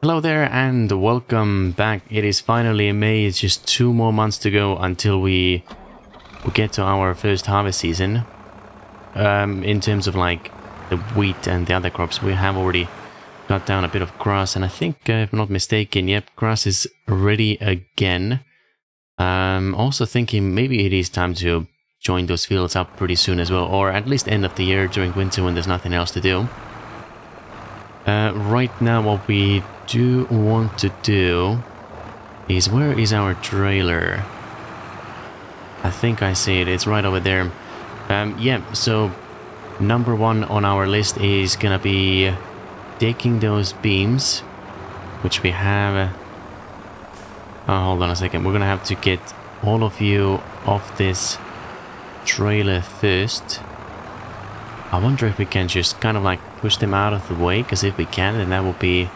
Hello there and welcome back. It is finally May. It's just 2 more months to go until we get to our first harvest season. In terms of like the wheat and the other crops, we have already got down a bit of grass, and I think, if I'm not mistaken, yep, grass is ready again. Also thinking maybe it is time to join those fields up pretty soon as well, or at least end of the year during winter when there's nothing else to do. Right now what we do want to do is, where is our trailer? I think I see it, it's right over there. Yeah, so number one on our list is gonna be taking those beams, which we have. Hold on a second, we're gonna have to get all of you off this trailer first. I wonder if we can just kind of like push them out of the way, because if we can, then that would be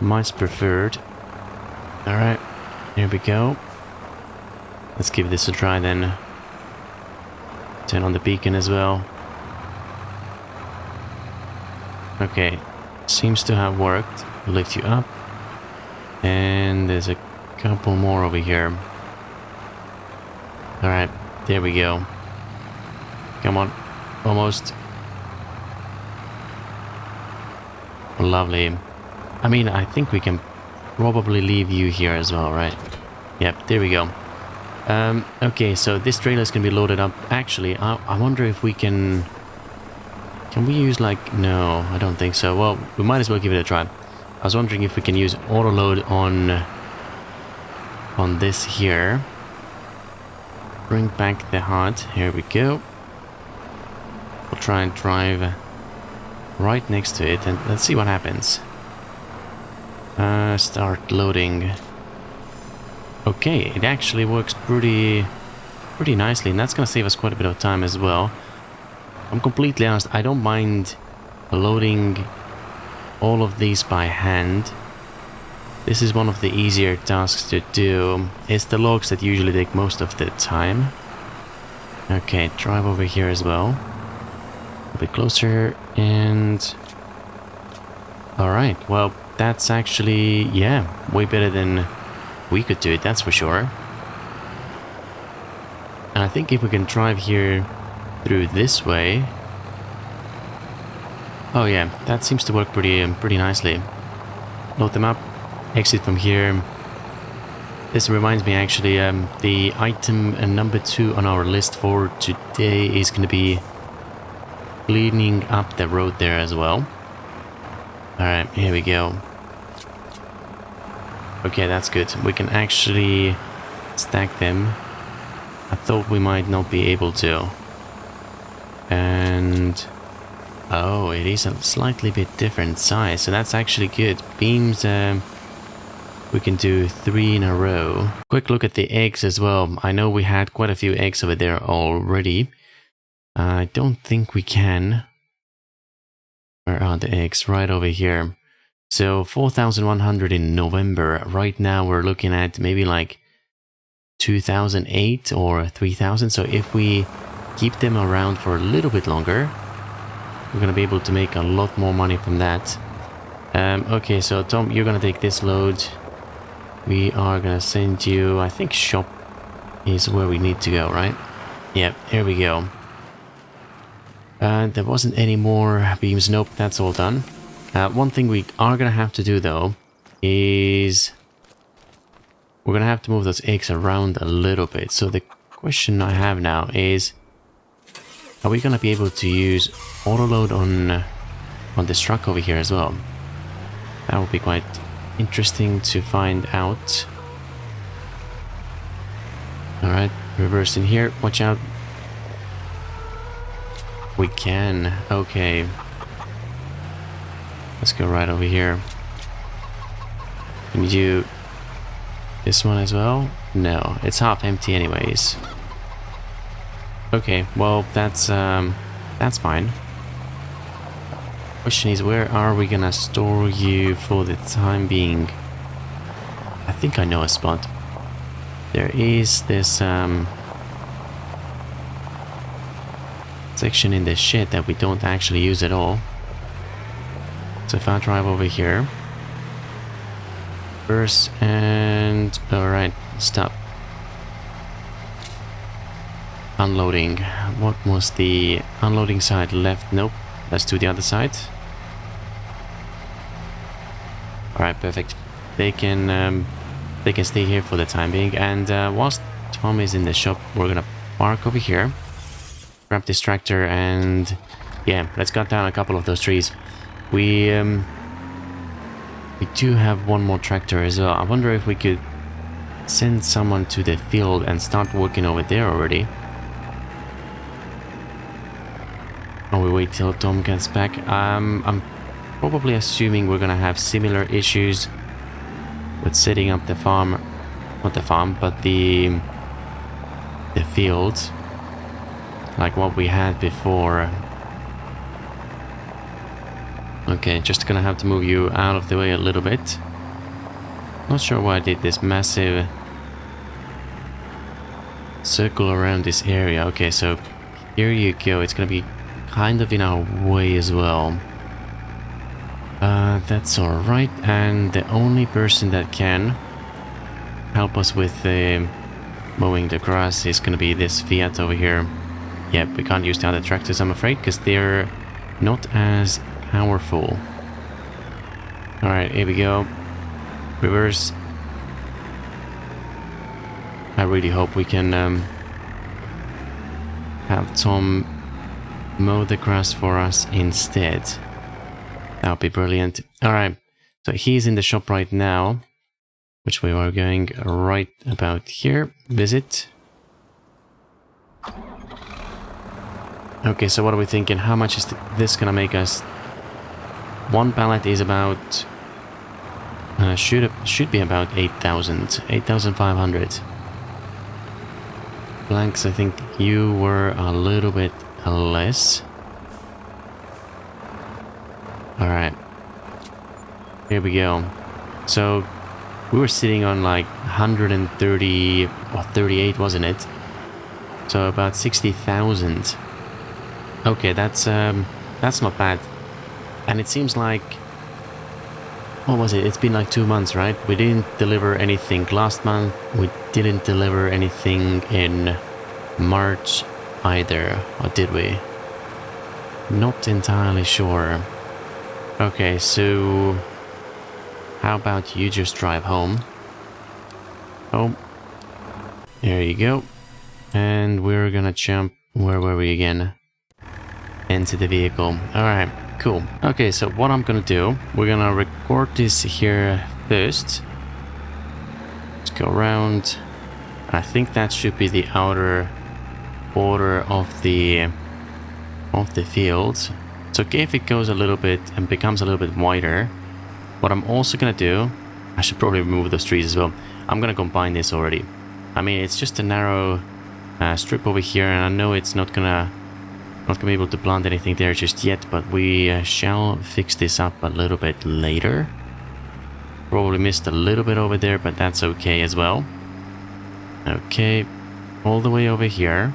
much preferred. Alright, here we go. Let's give this a try then. Turn on the beacon as well. Okay, seems to have worked. Lift you up. And there's a couple more over here. Alright, there we go. Come on. Almost. Lovely. I mean, I think we can probably leave you here as well, right? Yep, there we go. Okay, so this trailer is going to be loaded up. Actually, I wonder if we can... Can we use like... No, I don't think so. Well, we might as well give it a try. I was wondering if we can use auto load on this here. Bring back the heart. Here we go. We'll try and drive right next to it and let's see what happens. Start loading. Okay, it actually works pretty nicely, and that's gonna save us quite a bit of time as well. I'm completely honest, I don't mind loading all of these by hand. This is one of the easier tasks to do. It's the logs that usually take most of the time. Okay, drive over here as well. A bit closer, and alright, well, that's actually, yeah, way better than we could do it, that's for sure. And I think if we can drive here through this way... Oh yeah, that seems to work pretty nicely. Load them up, exit from here. This reminds me actually, the item number 2 on our list for today is going to be cleaning up the road there as well. Alright, here we go. Okay, that's good. We can actually stack them. I thought we might not be able to. And... oh, it is a slightly bit different size, so that's actually good. Beams, we can do 3 in a row. Quick look at the eggs as well. I know we had quite a few eggs over there already. I don't think we can. Where are the eggs? Right over here. So 4,100 in November. Right now we're looking at maybe like 2,008 or 3,000. So if we keep them around for a little bit longer, we're gonna be able to make a lot more money from that. Okay, so Tom, you're gonna take this load. We are gonna send you, I think shop is where we need to go, right? Yep, here we go. There wasn't any more beams. Nope, that's all done. One thing we are gonna have to do though is we're gonna have to move those eggs around a little bit. So the question I have now is, are we gonna be able to use auto load on this truck over here as well? That would be quite interesting to find out. Alright, reverse in here, watch out. We can, okay. Let's go right over here. Can you do this one as well? No, it's half empty anyways. Okay, well, that's fine. Question is, where are we gonna store you for the time being? I think I know a spot. There is this section in the shed that we don't actually use at all. So if I drive over here, Reverse and... Alright, stop. Unloading. What was the unloading side left? Nope. Let's do the other side. Alright, perfect. They can stay here for the time being. And whilst Tom is in the shop, we're gonna park over here. Grab this tractor and... yeah, let's cut down a couple of those trees. We do have one more tractor as well. I wonder if we could send someone to the field and start working over there already. Or we wait till Tom gets back. I'm probably assuming we're gonna have similar issues with setting up the farm, not the farm, but the field, like what we had before. Okay, just gonna have to move you out of the way a little bit. Not sure why I did this massive circle around this area. Okay, so here you go. It's gonna be kind of in our way as well. That's alright. And the only person that can help us with mowing the grass is gonna be this Fiat over here. Yep, we can't use the other tractors, I'm afraid, because they're not as powerful. Alright, here we go. Reverse. I really hope we can have Tom mow the grass for us instead. That would be brilliant. Alright, so he's in the shop right now, which we are going right about here. Visit. Okay, so what are we thinking? How much is this gonna make us? One pallet is about... should be about 8,000. 8,500. Blanks, I think you were a little bit less. Alright. Here we go. So, we were sitting on like 130... or 38, wasn't it? So about 60,000. Okay, that's not bad. And it seems like... what was it? It's been like 2 months, right? We didn't deliver anything last month. We didn't deliver anything in March either. Or did we? Not entirely sure. Okay, so... how about you just drive home? Oh. There you go. And we're gonna jump... where were we again? Into the vehicle. Alright, cool. Okay, so what I'm gonna do, we're gonna record this here first. Let's go around. I think that should be the outer border of the field. It's okay if it goes a little bit and becomes a little bit wider. What I'm also gonna do, I should probably remove those trees as well. I'm gonna combine this already. I mean, it's just a narrow strip over here, and I know it's not gonna be able to plant anything there just yet, but we shall fix this up a little bit later. Probably missed a little bit over there, but that's okay as well. Okay, all the way over here.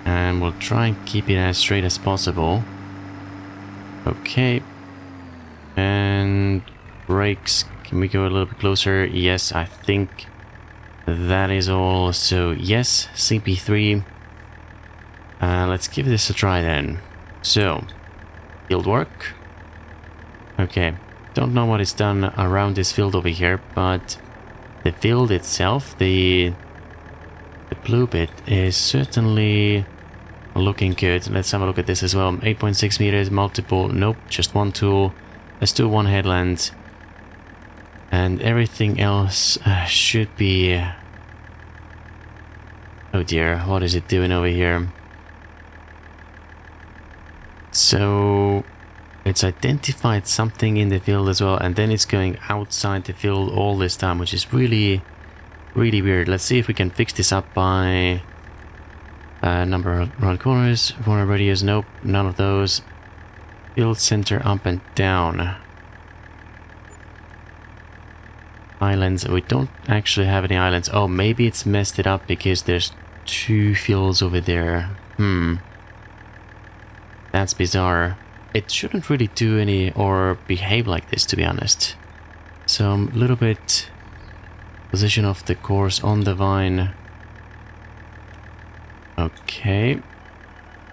And we'll try and keep it as straight as possible. Okay. And brakes, can we go a little bit closer? Yes, I think that is all. So yes, CP3. Let's give this a try then. So, field work. Okay, don't know what is done around this field over here, but the field itself, the blue bit, is certainly looking good. Let's have a look at this as well. 8.6 meters, multiple, nope, just one tool. Let's do one headland. And everything else should be... oh dear, what is it doing over here? So it's identified something in the field as well, and then it's going outside the field all this time, which is really, really weird. Let's see if we can fix this up by number of round corners, corner radius. Nope, none of those. Field center up and down. Islands. We don't actually have any islands. Oh, maybe it's messed it up because there's 2 fields over there. That's bizarre. It shouldn't really do any or behave like this, to be honest. So a little bit position of the course on the vine. Okay.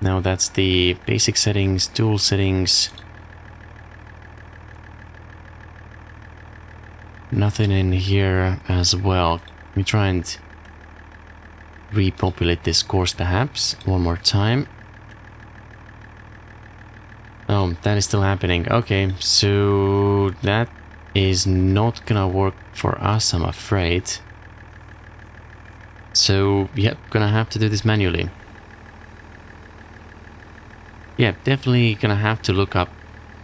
Now that's the basic settings, tool settings. Nothing in here as well. Let me try and repopulate this course perhaps one more time. Oh, that is still happening. Okay, so that is not gonna work for us, I'm afraid. So, yep, gonna have to do this manually. Yeah, definitely gonna have to look up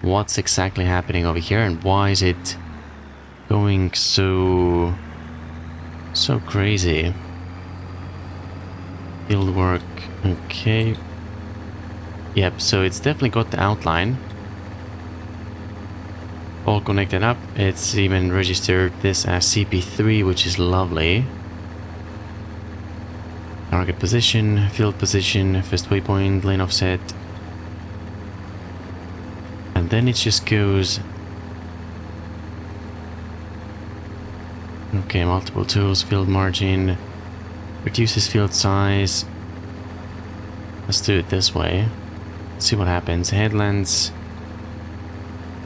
what's exactly happening over here and why is it going so crazy. Field work, okay. Yep, so it's definitely got the outline. All connected up. It's even registered this as CP3, which is lovely. Target position, field position, first waypoint, lane offset. And then it just goes... Okay, multiple tools, field margin, reduces field size. Let's do it this way. Let's see what happens. Headlands.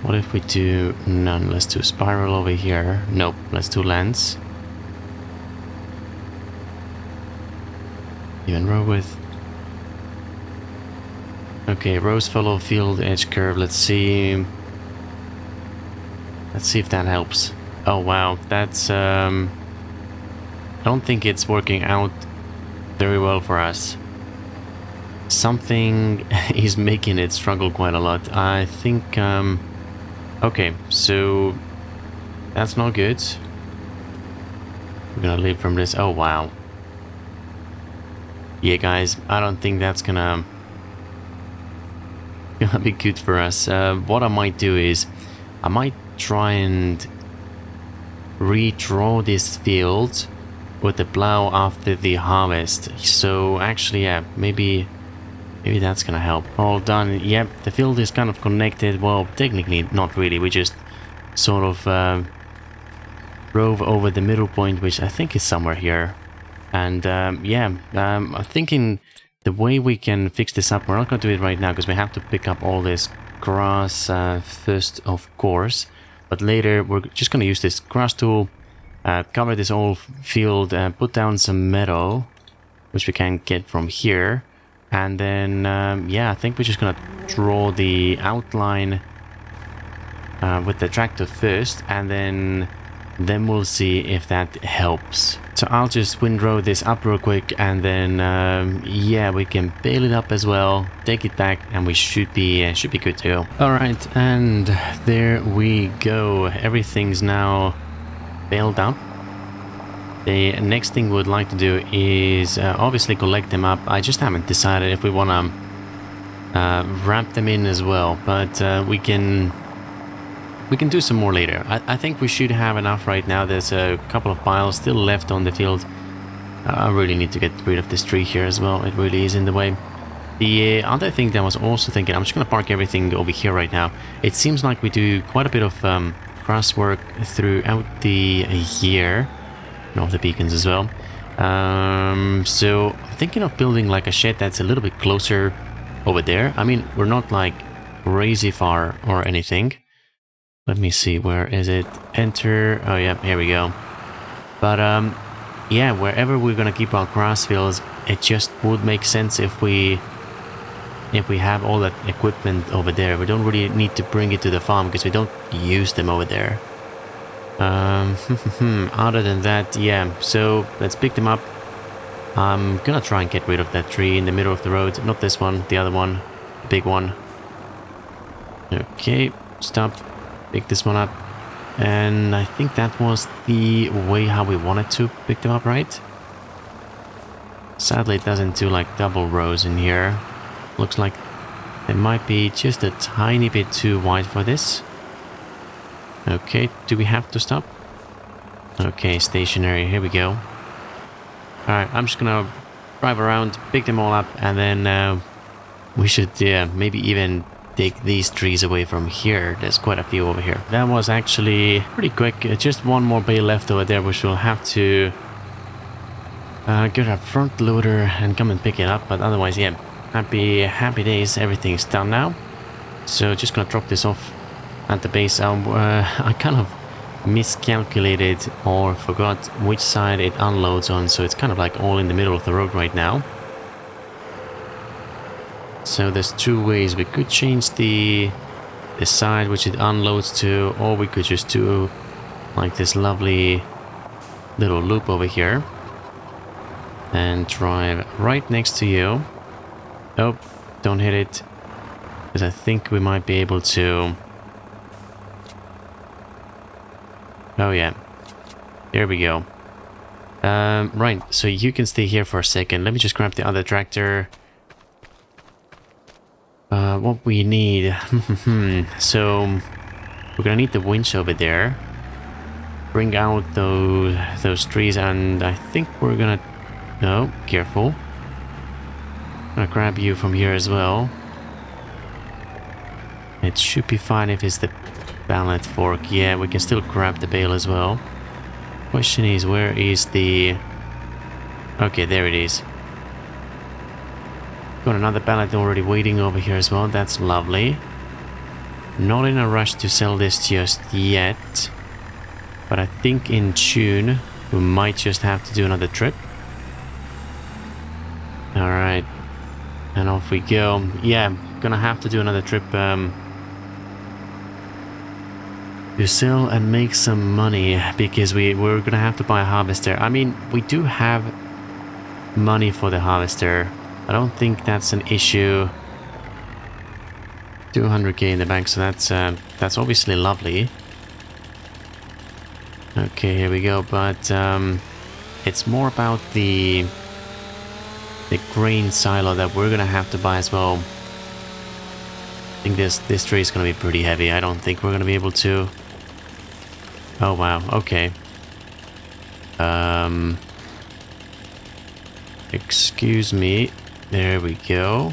What if we do none? Let's do spiral over here. Nope, let's do lens. Even row width. Okay, rows follow field edge curve. Let's see. Let's see if that helps. Oh wow, that's I don't think it's working out very well for us. Something is making it struggle quite a lot. I think okay, so that's not good. We're gonna leave from this. Oh wow. Yeah guys, I don't think that's gonna be good for us. What I might do is I might try and redraw this field with the plow after the harvest. So actually, yeah, maybe that's gonna help. All done. Yep, the field is kind of connected. Well, technically not really. We just sort of drove over the middle point, which I think is somewhere here. And yeah, I'm thinking the way we can fix this up, we're not going to do it right now because we have to pick up all this grass first, of course. But later, we're just going to use this grass tool, cover this whole field, put down some meadow, which we can get from here. And then, yeah, I think we're just going to draw the outline with the tractor first, and then we'll see if that helps. So I'll just windrow this up real quick, and then yeah, we can bail it up as well, take it back, and we should be good to go. All right, and there we go. Everything's now bailed up. The next thing we'd like to do is obviously collect them up. I just haven't decided if we want to wrap them in as well, but we can do some more later. I think we should have enough right now. There's a couple of piles still left on the field. I really need to get rid of this tree here as well. It really is in the way. The other thing that I was also thinking, I'm just going to park everything over here right now. It seems like we do quite a bit of grass work throughout the year. And all the beacons as well. So I'm thinking of building like a shed that's a little bit closer over there. I mean, we're not like crazy far or anything. Let me see, where is it? Enter. Oh yeah, here we go. But yeah, wherever we're gonna keep our grass fields, it just would make sense if we have all that equipment over there. We don't really need to bring it to the farm because we don't use them over there. Other than that, yeah, so let's pick them up. I'm gonna try and get rid of that tree in the middle of the road. Not this one, the other one, the big one. Okay, stop. Pick this one up. And I think that was the way how we wanted to pick them up, right? Sadly, it doesn't do like double rows in here. Looks like it might be just a tiny bit too wide for this. Okay, do we have to stop? Okay, stationary, here we go. Alright, I'm just gonna drive around, pick them all up, and then we should, yeah, maybe even take these trees away from here. There's quite a few over here. That was actually pretty quick. Just one more bale left over there, which we'll have to get a front loader and come and pick it up. But otherwise, yeah, happy days. Everything's done now. So just gonna drop this off at the base. I kind of miscalculated or forgot which side it unloads on, so it's kind of like all in the middle of the road right now. So there's two ways. We could change the side which it unloads to, or we could just do like this lovely little loop over here and drive right next to you. Oh, don't hit it, because I think we might be able to. Oh yeah, there we go. Right, so you can stay here for a second. Let me just grab the other tractor. What we need. So we're gonna need the winch over there. Bring out those trees, and I think we're gonna. No, careful. I'm gonna grab you from here as well. It should be fine if it's the balance fork. Yeah, we can still grab the bale as well. Question is, where is the... Okay, there it is. Got another pallet already waiting over here as well. That's lovely. Not in a rush to sell this just yet, but I think in June we might just have to do another trip. Alright, and off we go. Yeah, gonna have to do another trip to sell and make some money, because we're gonna have to buy a harvester. I mean, we do have money for the harvester. I don't think that's an issue. 200k in the bank, so that's obviously lovely. Okay, here we go. But it's more about the grain silo that we're gonna have to buy as well. I think this tree is gonna be pretty heavy. I don't think we're gonna be able to. Oh wow. Okay. Excuse me. There we go.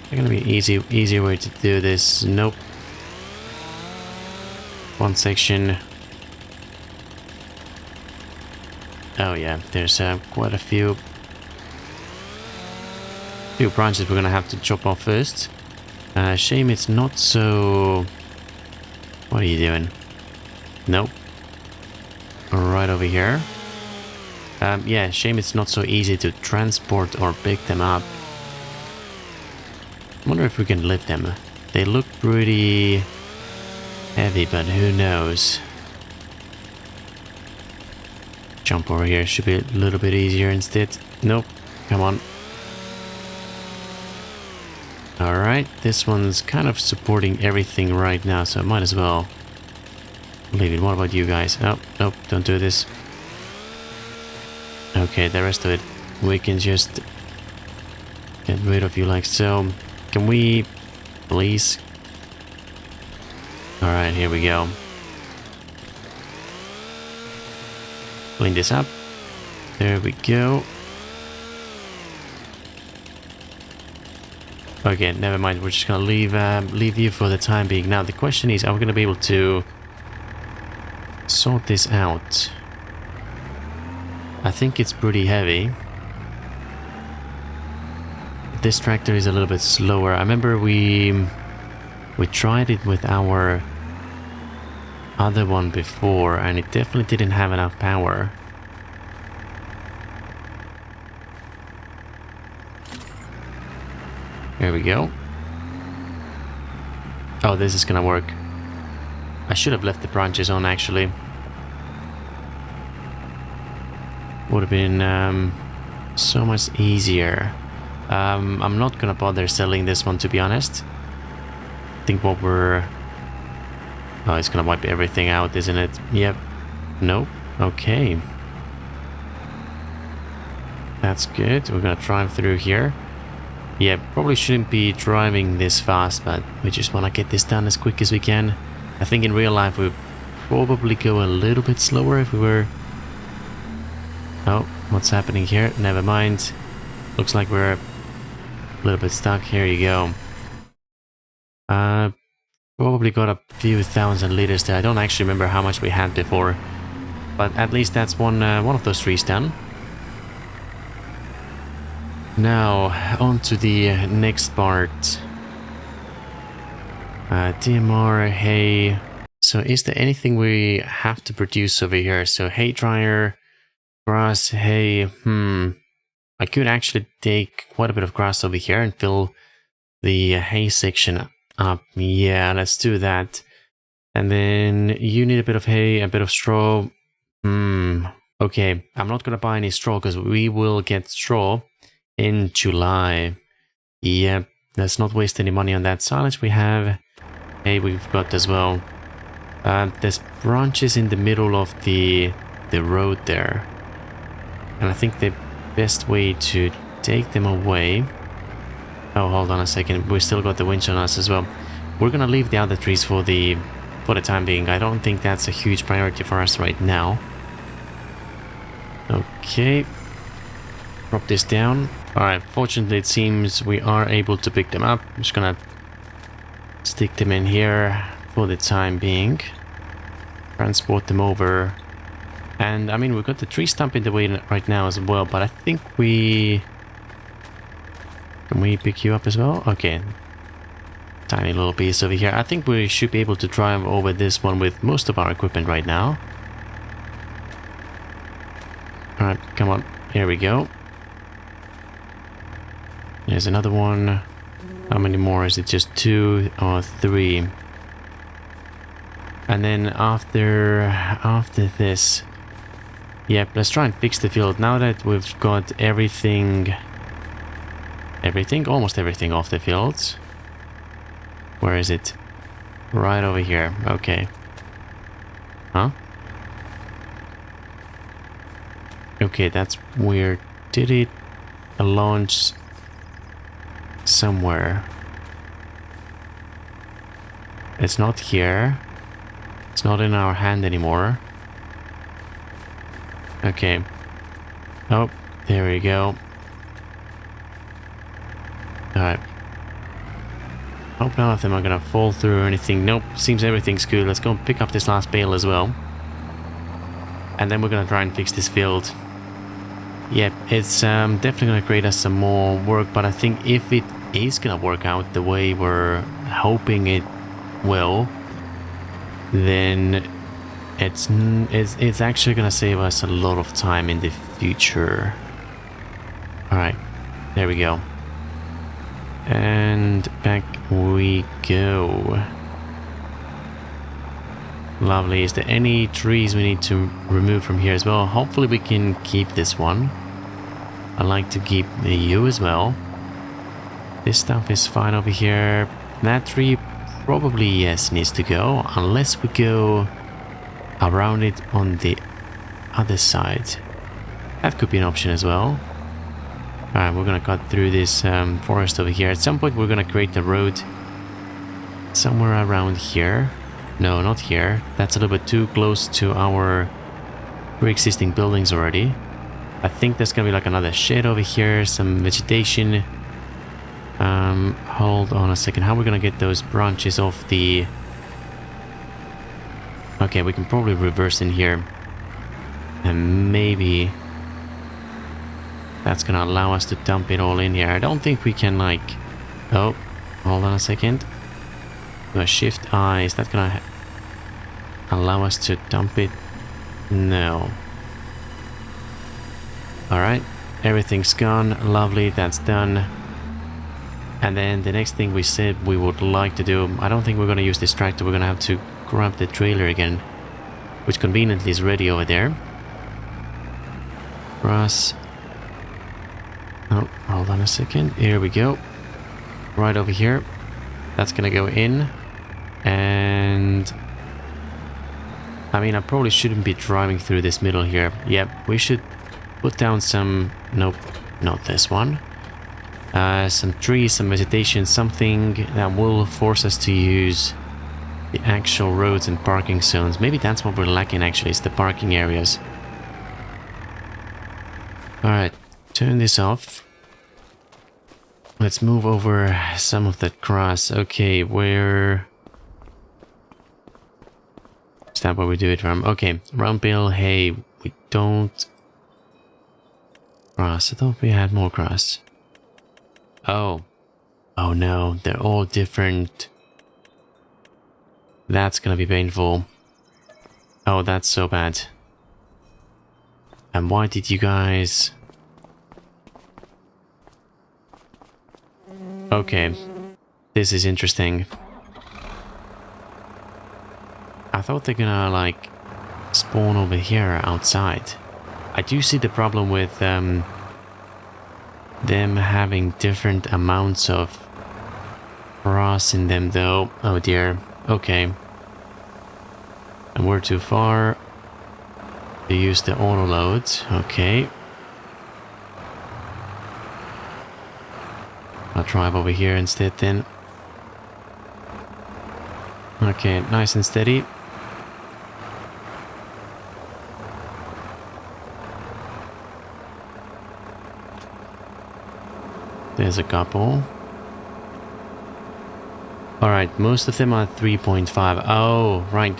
It's gonna be easy way to do this. Nope. One section. Oh yeah, there's quite a few branches we're gonna have to chop off first. Shame it's not so... What are you doing? Nope. Right over here. Yeah, shame it's not so easy to transport or pick them up. I wonder if we can lift them. They look pretty heavy, but who knows. Jump over here, should be a little bit easier instead. Nope, come on. Alright, this one's kind of supporting everything right now, so I might as well leave it. What about you guys? Oh, nope, don't do this. Okay, the rest of it we can just get rid of you like so. Can we please? Alright, here we go. Clean this up. There we go. Okay, never mind. We're just gonna leave you for the time being. Now the question is, are we gonna be able to sort this out? I think it's pretty heavy. This tractor is a little bit slower. I remember we tried it with our other one before, and it definitely didn't have enough power. There we go. Oh, this is gonna work. I should have left the branches on, actually. Would have been so much easier. I'm not gonna bother selling this one, to be honest. I think what we're... Oh, it's gonna wipe everything out, isn't it? Yep. Nope. Okay. That's good. We're gonna drive through here. Yeah, probably shouldn't be driving this fast, but we just want to get this done as quick as we can. I think in real life we'd probably go a little bit slower if we were... Oh, what's happening here? Never mind. Looks like we're little bit stuck. Here you go. Probably got a few thousand liters there. I don't actually remember how much we had before. But at least that's one of those trees done. Now, on to the next part. DMR, hay. So is there anything we have to produce over here? So hay dryer, grass, hay. I could actually take quite a bit of grass over here and fill the hay section up. Yeah, let's do that. And then you need a bit of hay, a bit of straw. Okay, I'm not gonna buy any straw because we will get straw in July. Yep, let's not waste any money on that. Silage we have. Hay we've got as well. There's branches in the middle of the road there. And I think the best way to take them away... Oh, hold on a second. We still got the winch on us as well. We're gonna leave the other trees for the time being. I don't think that's a huge priority for us right now. Okay. Drop this down. Alright, fortunately it seems we are able to pick them up. I'm just gonna stick them in here for the time being. Transport them over. And I mean, we've got the tree stump in the way right now as well, but I think we... Can we pick you up as well? Okay. Tiny little piece over here. I think we should be able to drive over this one with most of our equipment right now. Alright, come on. Here we go. There's another one. How many more? Is it just 2 or 3? And then after this... Yep, let's try and fix the field. Now that we've got everything... Almost everything off the fields. Where is it? Right over here. Okay. Huh? Okay, that's weird. Did it launch somewhere? It's not here. It's not in our hand anymore. Okay. Oh, there we go. Alright. Hope none of them are gonna fall through or anything. Nope, seems everything's good. Let's go and pick up this last bale as well. And then we're gonna try and fix this field. Yep, it's definitely gonna create us some more work, but I think if it is gonna work out the way we're hoping it will, then it's actually gonna save us a lot of time in the future. Alright, there we go. And back we go. Lovely. Is there any trees we need to remove from here as well? Hopefully we can keep this one. I like to keep you as well. This stuff is fine over here. That tree probably, yes, needs to go. Unless we go around it on the other side. That could be an option as well. Alright, we're gonna cut through this forest over here. At some point we're gonna create a road somewhere around here. No, not here. That's a little bit too close to our pre-existing buildings already. I think there's gonna be like another shed over here, some vegetation. Hold on a second. How are we gonna get those branches off the... Okay, we can probably reverse in here. And maybe... that's gonna allow us to dump it all in here. I don't think we can like... Oh, hold on a second. Do a shift I. Is that gonna allow us to dump it? No. Alright, everything's gone. Lovely, that's done. And then the next thing we said we would like to do... I don't think we're gonna use this tractor. We're gonna have to grab the trailer again, which conveniently is ready over there. Grass. Oh, hold on a second. Here we go. Right over here. That's gonna go in. And... I mean, I probably shouldn't be driving through this middle here. Yep, we should put down some... Nope, not this one. Some trees, some vegetation, something that will force us to use the actual roads and parking zones. Maybe that's what we're lacking actually, is the parking areas. Alright, turn this off. Let's move over some of that grass. Okay, where... Is that where we do it from? Okay, round bill, hay. We don't... Grass. I thought we had more grass. Oh. Oh no, they're all different. That's gonna be painful. Oh, that's so bad. And why did you guys... Okay. This is interesting. I thought they're gonna, like, spawn over here outside. I do see the problem with them having different amounts of grass in them, though. Oh dear. Okay. And we're too far to use the auto load. Okay. I'll drive over here instead then. Okay, nice and steady. There's a couple. Alright, most of them are 3.5. Oh, right.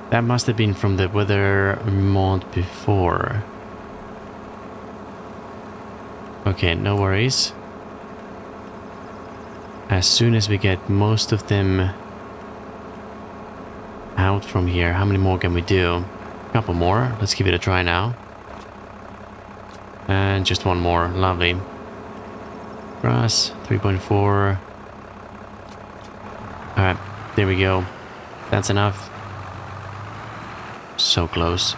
That must have been from the weather mod before. Okay, no worries. As soon as we get most of them out from here, how many more can we do? A couple more. Let's give it a try now. And just one more. Lovely. Grass, 3.4. Alright, there we go. That's enough. So close.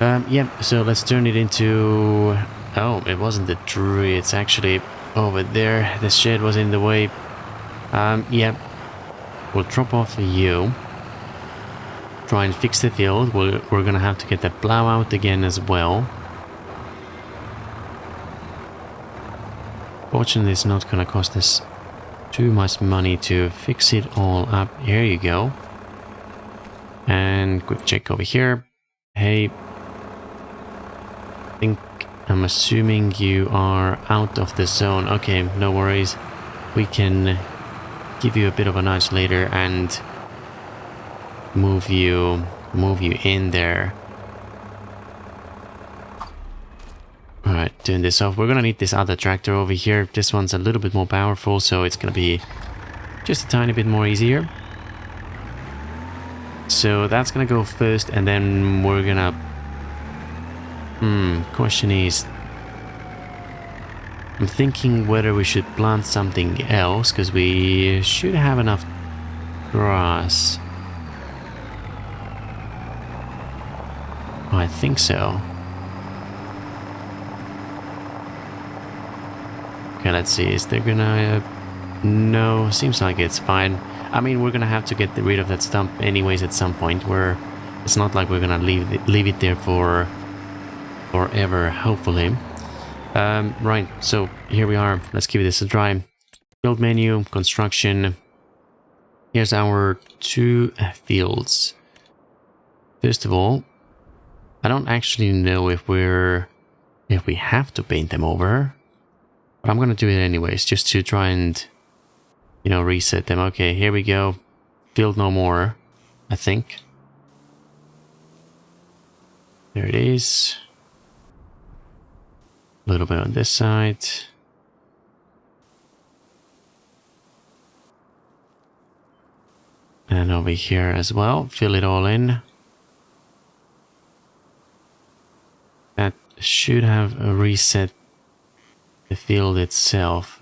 Yeah, so let's turn it into... Oh, it wasn't the tree, it's actually over there. The shed was in the way. Yeah. We'll drop off you. Try and fix the field. We're gonna have to get the plow out again as well. Fortunately, it's not gonna cost us too much money to fix it all up. Here you go. And quick check over here. Hey, I'm assuming you are out of the zone. Okay, no worries. We can give you a bit of a nudge later and move you in there. Alright, doing this off. We're gonna need this other tractor over here. This one's a little bit more powerful, so it's gonna be just a tiny bit more easier. So that's gonna go first, and then we're gonna... question is... I'm thinking whether we should plant something else, because we should have enough grass. I think so. Okay, let's see. Is there gonna... no, seems like it's fine. I mean, we're gonna have to get rid of that stump anyways at some point. It's not like we're gonna leave it there for forever, hopefully. Right, so here we are. Let's give this a try. Build menu, construction. Here's our 2 fields. First of all, I don't actually know if we have to paint them over. But I'm gonna do it anyways, just to try and, you know, reset them. Okay, here we go. Field no more, I think. There it is. A little bit on this side. And over here as well. Fill it all in. That should have reset the field itself.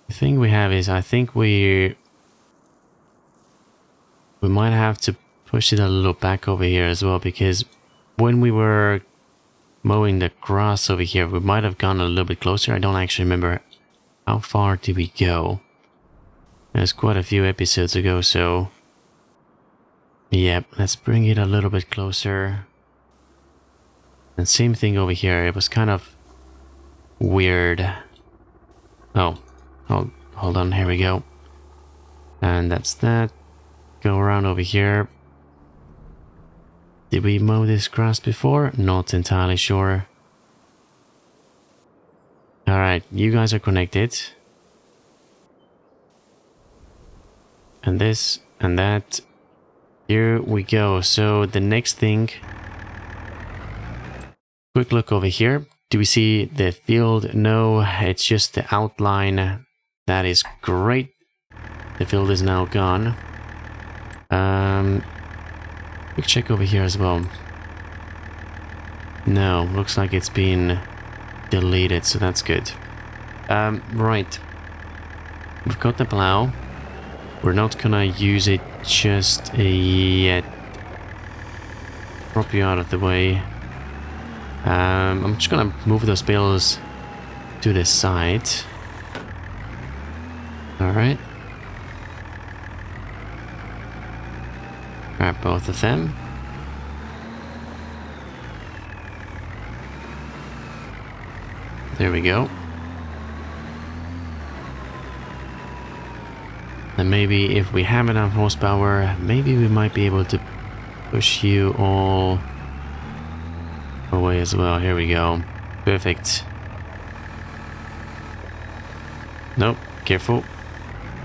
The thing we have is, I think we might have to push it a little back over here as well, because when we were mowing the grass over here, we might have gone a little bit closer. I don't actually remember how far did we go. There's quite a few episodes ago, so yeah, let's bring it a little bit closer. And same thing over here. It was kind of weird. Oh, hold on, here we go. And that's that. Go around over here. Did we mow this grass before? Not entirely sure. Alright, you guys are connected. And this and that. Here we go. So the next thing... Quick look over here. Do we see the field? No, it's just the outline. That is great. The field is now gone. Quick check over here as well. No, looks like it's been deleted, so that's good. Right. We've got the plow. We're not gonna use it just yet. Drop you out of the way. I'm just gonna move those bales to the side. Alright. Grab both of them. There we go. And maybe if we have enough horsepower, maybe we might be able to push you all away as well. Here we go. Perfect. Nope. Careful.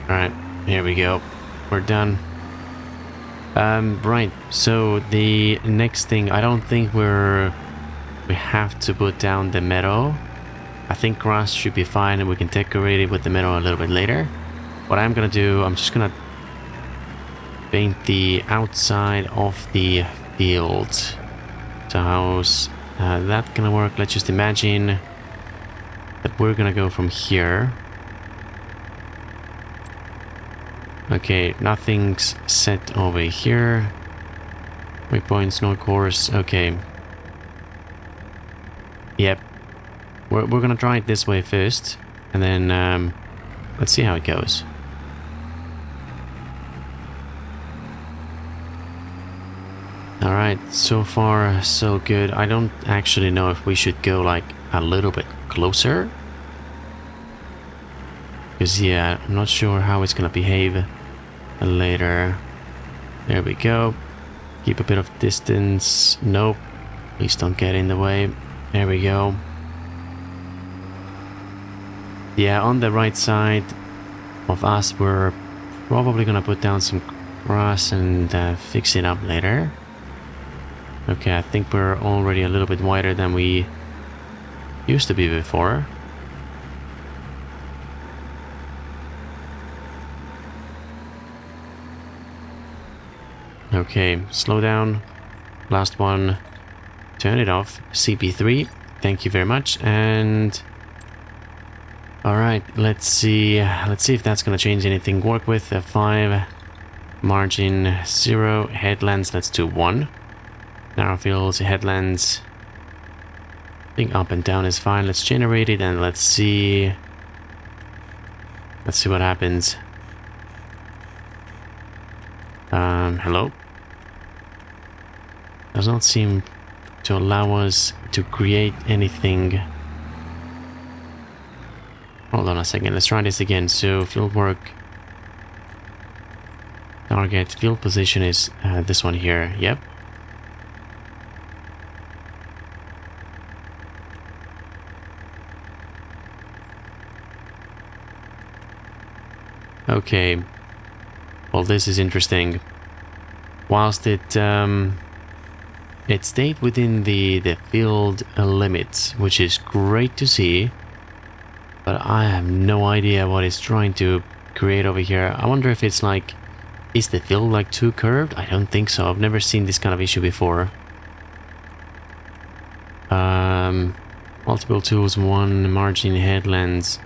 Alright. Here we go. We're done. Right. So the next thing, I don't think we have to put down the meadow. I think grass should be fine and we can decorate it with the meadow a little bit later. What I'm gonna do, I'm just gonna paint the outside of the field. So how's that gonna work? Let's just imagine that we're gonna go from here. Okay, nothing's set over here. Waypoints, no course. Okay. Yep. We're gonna try it this way first, and then let's see how it goes. Alright, so far so good. I don't actually know if we should go like a little bit closer. Because yeah, I'm not sure how it's gonna behave later. There we go. Keep a bit of distance. Nope. Please don't get in the way. There we go. Yeah, on the right side of us, we're probably gonna put down some grass and fix it up later. Okay, I think we're already a little bit wider than we used to be before. Okay, slow down. Last one. Turn it off. CP3. Thank you very much. And alright, let's see if that's gonna change anything. Work with a 5. Margin 0. Headlands, let's do 1. Narrow fields, headlands. I think up and down is fine. Let's generate it and let's see what happens. Hello? Does not seem to allow us to create anything. Hold on a second, let's try this again. So field work, target, field position is this one here. Yep. Okay. Well, this is interesting. Whilst it stayed within the field limits, which is great to see, but I have no idea what it's trying to create over here. I wonder if it's like, is the field like too curved? I don't think so. I've never seen this kind of issue before. Multiple tools, 1 margin headlands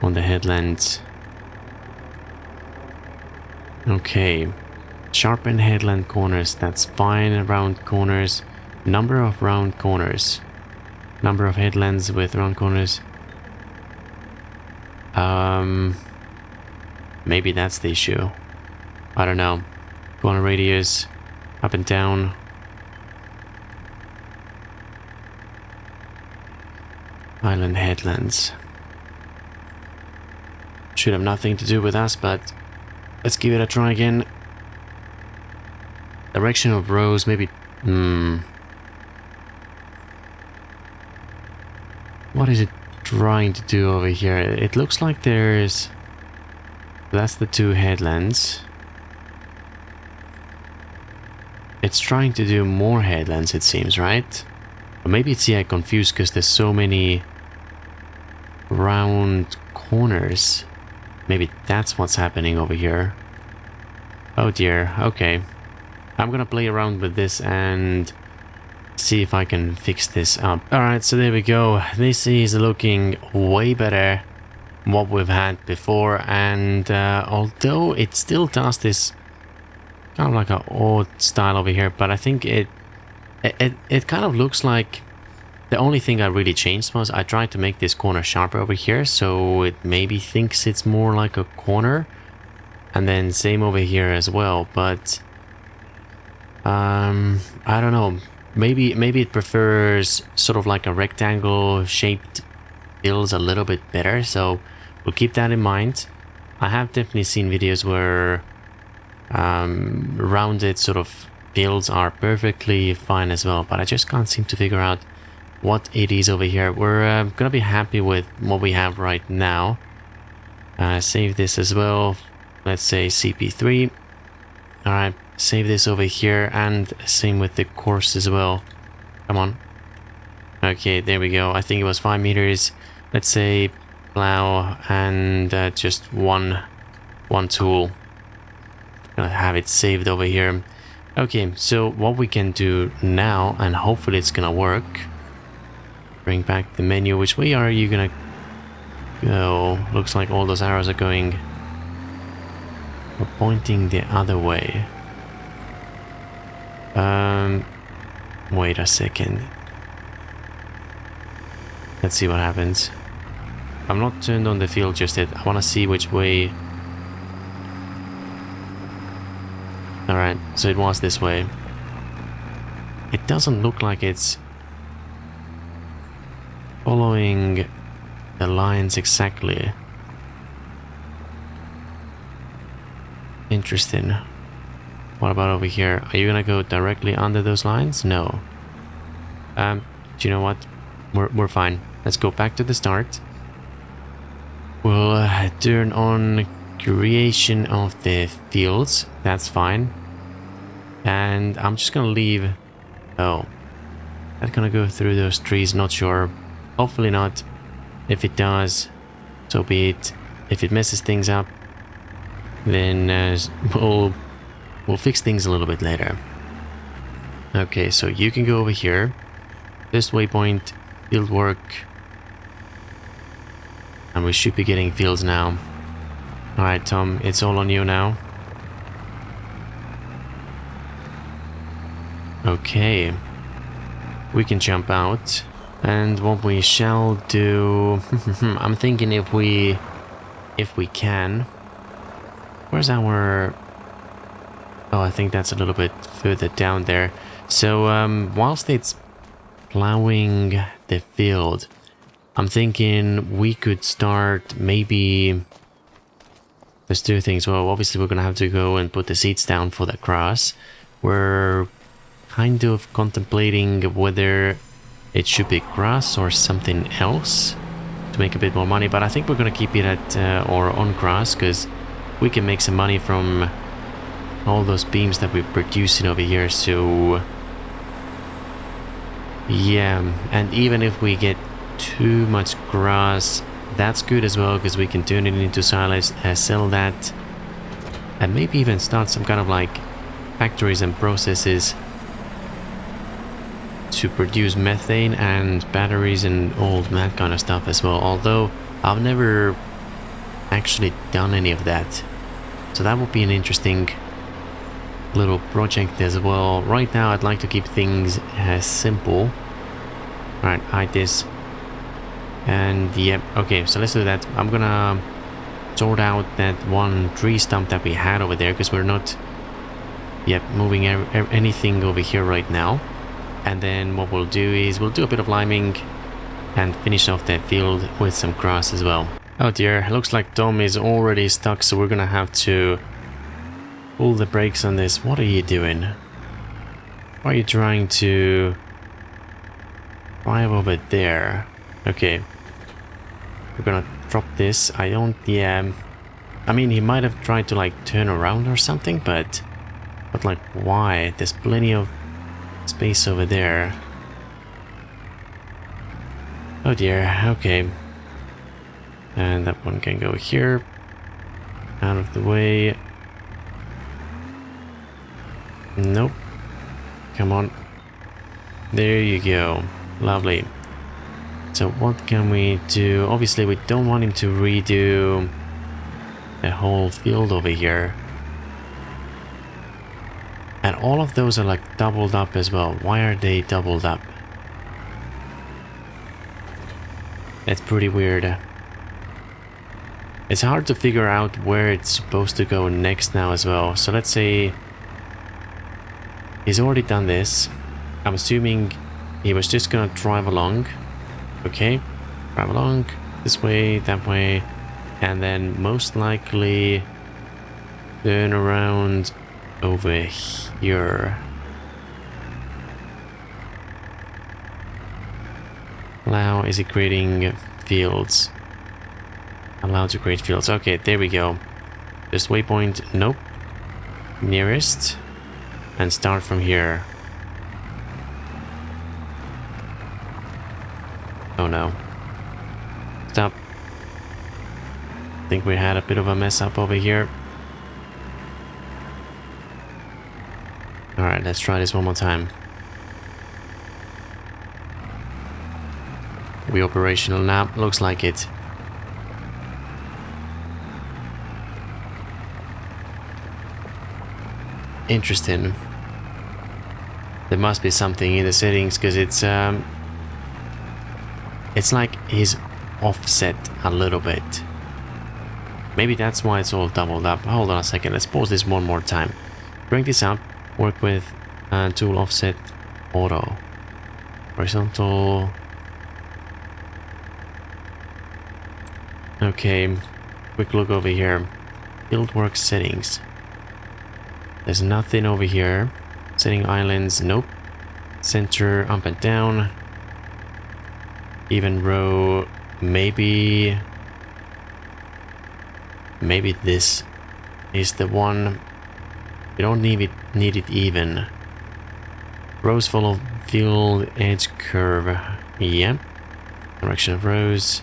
on the headlands. Okay. Sharpen headland corners, that's fine. Round corners. Number of round corners. Number of headlands with round corners. Maybe that's the issue. I don't know. Corner radius. Up and down. Island headlands. Should have nothing to do with us, but let's give it a try again. Direction of rows, maybe... What is it trying to do over here? It looks like there's... That's the two headlands. It's trying to do more headlands, it seems, right? Or maybe it's, yeah, confused because there's so many round corners. Maybe that's what's happening over here. Oh dear, okay. I'm gonna play around with this and see if I can fix this up. Alright, so there we go. This is looking way better than what we've had before, and although it still does this kind of like an odd style over here, but I think it kind of looks like the only thing I really changed was I tried to make this corner sharper over here, so it maybe thinks it's more like a corner, and then same over here as well. But I don't know, maybe it prefers sort of like a rectangle shaped builds a little bit better, so we'll keep that in mind. I have definitely seen videos where rounded sort of builds are perfectly fine as well, but I just can't seem to figure out what it is over here. We're gonna be happy with what we have right now. Save this as well. Let's say CP3. Alright, save this over here, and same with the course as well. Come on. Okay, there we go. I think it was 5 meters. Let's say plow and just one tool. Gonna have it saved over here. Okay, so what we can do now, and hopefully it's gonna work. Bring back the menu. Which way are you gonna go? Looks like all those arrows are going... We're pointing the other way. Wait a second. Let's see what happens. I'm not turned on the field just yet. I want to see which way. Alright, so it was this way. It doesn't look like it's following the lines exactly. Interesting. What about over here? Are you gonna go directly under those lines? No. Do you know what? We're fine. Let's go back to the start. We'll turn on creation of the fields. That's fine. And I'm just gonna leave... Oh. That's gonna go through those trees, not sure. Hopefully not. If it does, so be it. If it messes things up, then we'll fix things a little bit later. Okay, so you can go over here. This waypoint, field work. And we should be getting fields now. Alright, Tom, it's all on you now. Okay. We can jump out. And what we shall do... I'm thinking if we can... Where's our... Oh, I think that's a little bit further down there. So, whilst it's plowing the field, I'm thinking we could start maybe... There's two things. Well, obviously we're gonna have to go and put the seeds down for the grass. We're kind of contemplating whether it should be grass or something else to make a bit more money, but I think we're gonna keep it at or on grass, because we can make some money from all those beams that we're producing over here. So yeah, and even if we get too much grass, that's good as well, because we can turn it into silage, sell that, and maybe even start some kind of like factories and processes to produce methane and batteries and all that kind of stuff as well, although I've never actually done any of that. So that would be an interesting little project as well. Right now I'd like to keep things simple. Alright, hide this. And yep, okay, so let's do that. I'm gonna sort out that one tree stump that we had over there, because we're not moving anything over here right now. And then what we'll do is we'll do a bit of liming and finish off that field with some grass as well. Oh dear, looks like Tom is already stuck, so we're gonna have to pull the brakes on this. What are you doing? Why are you trying to drive over there? Okay. We're gonna drop this. I don't... Yeah. I mean, he might have tried to, like, turn around or something, but... But, like, why? There's plenty of space over there. Oh dear, okay. And that one can go here. Out of the way. Nope. Come on. There you go. Lovely. So what can we do? Obviously we don't want him to redo the whole field over here. And all of those are like doubled up as well. Why are they doubled up? That's pretty weird. It's hard to figure out where it's supposed to go next now as well. So let's say he's already done this. I'm assuming he was just gonna drive along. Okay, drive along this way, that way, and then most likely turn around over here. Allow, is it creating fields? Allowed to create fields. Okay, there we go. Just waypoint, nope. Nearest. And start from here. Oh no. Stop. I think we had a bit of a mess up over here. Alright, let's try this one more time. Are we operational now? Looks like it. Interesting. There must be something in the settings because it's like he's offset a little bit. Maybe that's why it's all doubled up. Hold on a second. Let's pause this one more time. Bring this up. Work with tool offset auto. Horizontal. Okay. Quick look over here. Fieldwork settings. There's nothing over here. Setting islands, nope. Center, up and down. Even row, maybe this is the one. We don't need it even. Rows follow field edge curve. Yep. Direction of rows.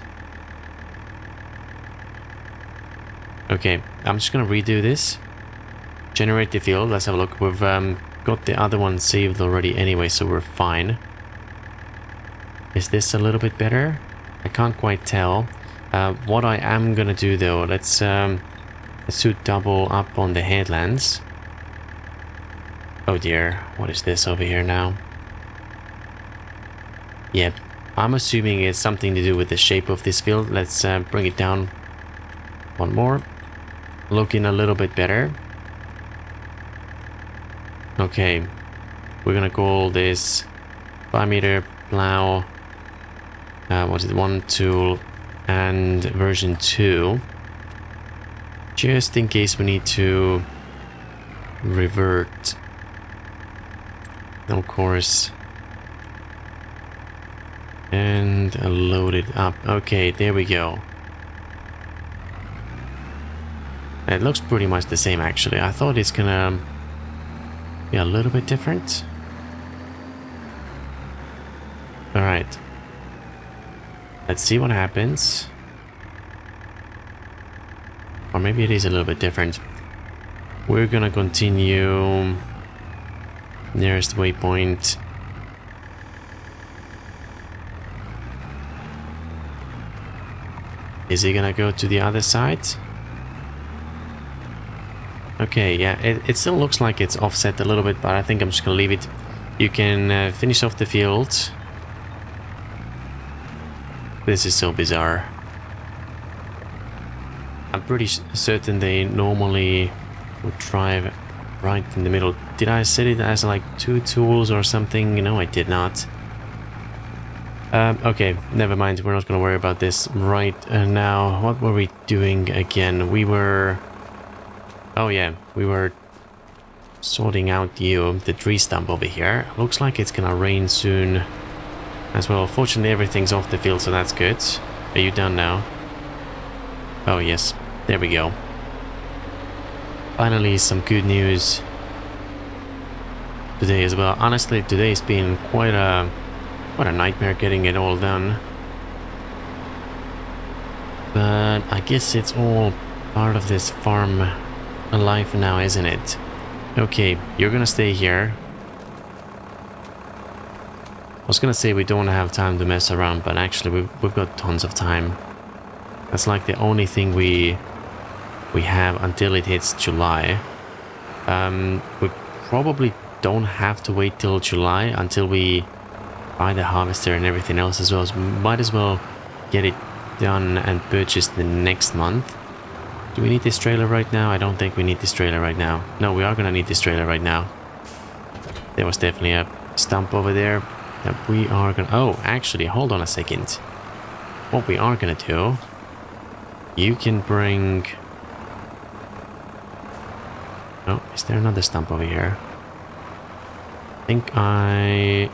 Okay, I'm just gonna redo this. Generate the field. Let's have a look. We've got the other one saved already anyway, so we're fine. Is this a little bit better? I can't quite tell. What I am gonna do though, let's do double up on the headlands. Oh dear, what is this over here now? Yep, I'm assuming it's something to do with the shape of this field. Let's bring it down one more. Looking a little bit better. Okay, we're gonna call this 5-meter plow. What is it? 1 tool and version 2. Just in case we need to revert. Of course. And load it up. Okay, there we go. It looks pretty much the same actually. I thought it's gonna be a little bit different. Alright. Let's see what happens. Or maybe it is a little bit different. We're gonna continue nearest waypoint. Is he gonna go to the other side? Okay, yeah, it still looks like it's offset a little bit, but I think I'm just gonna leave it. You can finish off the field. This is so bizarre. I'm pretty certain they normally would drive right in the middle. Did I set it as like 2 tools or something? No, I did not. Okay, never mind. We're not gonna worry about this right now. What were we doing again? We were... Oh yeah, we were sorting out the tree stump over here. Looks like it's gonna rain soon as well. Fortunately, everything's off the field, so that's good. Are you done now? Oh, yes. There we go. Finally, some good news today as well. Honestly, today's been quite a nightmare getting it all done. But I guess it's all part of this farm life now, isn't it? Okay, you're gonna stay here. I was gonna say we don't have time to mess around, but actually we've got tons of time. That's like the only thing we have until it hits July. We probably don't have to wait till July until we buy the harvester and everything else as well. So we might as well get it done and purchased the next month. Do we need this trailer right now? I don't think we need this trailer right now. No, we are gonna need this trailer right now. There was definitely a stump over there that we are gonna... Oh, actually, hold on a second. What we are gonna do... You can bring... Oh, is there another stump over here? I think I...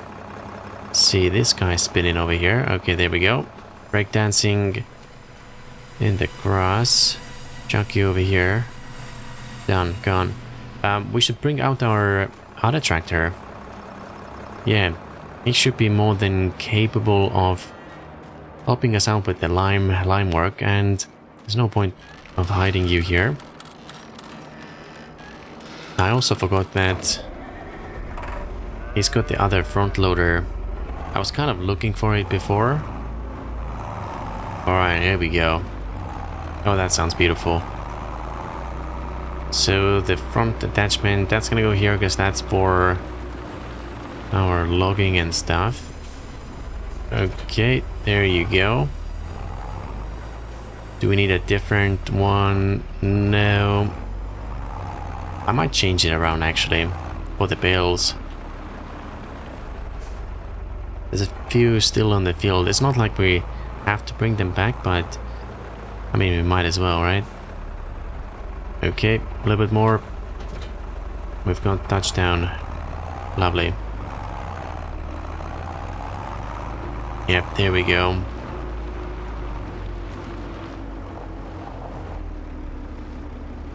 see this guy spinning over here. Okay, there we go. Breakdancing in the grass. Chuck you over here. Done. Gone. We should bring out our other tractor. Yeah, he should be more than capable of helping us out with the lime work, and there's no point of hiding you here. I also forgot that he's got the other front loader. I was kind of looking for it before. Alright, here we go. Oh, that sounds beautiful. So the front attachment, that's gonna go here because that's for our logging and stuff. Okay, there you go. Do we need a different one? No. I might change it around actually for the bales. There's a few still on the field. It's not like we have to bring them back, but I mean, we might as well, right? Okay, a little bit more. We've got touchdown. Lovely. Yep, there we go.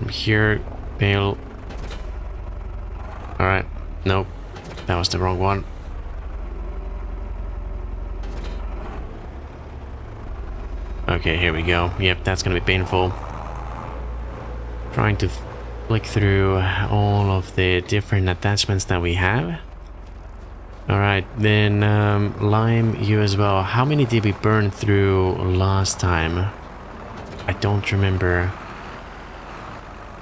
Here, bale. Alright, nope. That was the wrong one. Okay, here we go. Yep, that's gonna be painful. Trying to flick through all of the different attachments that we have. Alright, then lime, you as well. How many did we burn through last time? I don't remember.